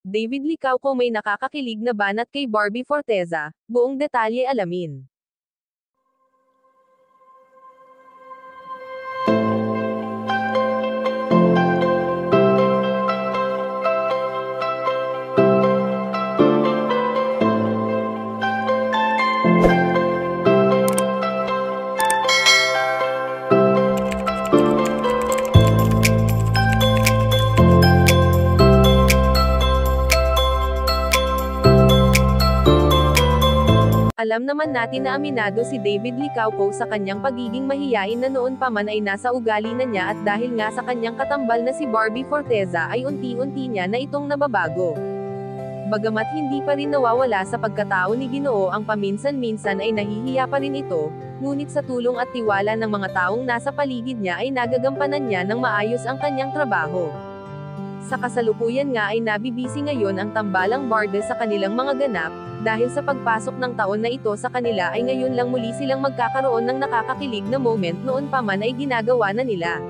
David Licauco may nakakakilig na banat kay Barbie Forteza, buong detalye alamin. Alam naman natin na aminado si David Licauco sa kanyang pagiging mahiyain na noon pa man ay nasa ugali na niya, at dahil nga sa kanyang katambal na si Barbie Forteza ay unti-unti niya na itong nababago. Bagamat hindi pa rin nawawala sa pagkatao ni Ginoo ang paminsan-minsan ay nahihiya pa rin ito, ngunit sa tulong at tiwala ng mga taong nasa paligid niya ay nagagampanan niya ng maayos ang kanyang trabaho. Sa kasalukuyan nga ay nabibisi ngayon ang tambalang barda sa kanilang mga ganap, dahil sa pagpasok ng taon na ito sa kanila ay ngayon lang muli silang magkakaroon ng nakakakilig na moment, noon pa man ay ginagawa na nila.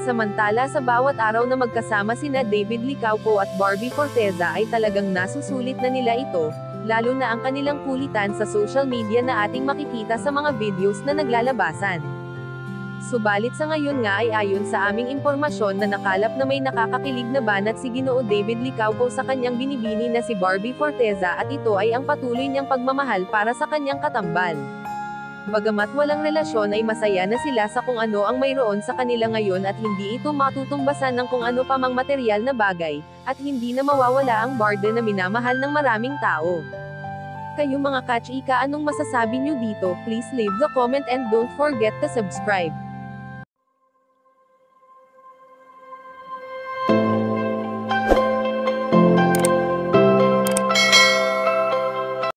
Samantala sa bawat araw na magkasama sina David Licauco at Barbie Forteza ay talagang nasusulit na nila ito, lalo na ang kanilang kulitan sa social media na ating makikita sa mga videos na naglalabasan. Subalit sa ngayon nga ay ayon sa aming impormasyon na nakalap na may nakakakilig na banat si Ginoo David Licauco sa kanyang binibini na si Barbie Forteza, at ito ay ang patuloy niyang pagmamahal para sa kanyang katambal. Bagamat walang relasyon ay masaya na sila sa kung ano ang mayroon sa kanila ngayon at hindi ito matutumbasan ng kung ano pa mang material na bagay, at hindi na mawawala ang barda na minamahal ng maraming tao. Kayo mga kachika, anong masasabi nyo dito? Please leave the comment and don't forget to subscribe.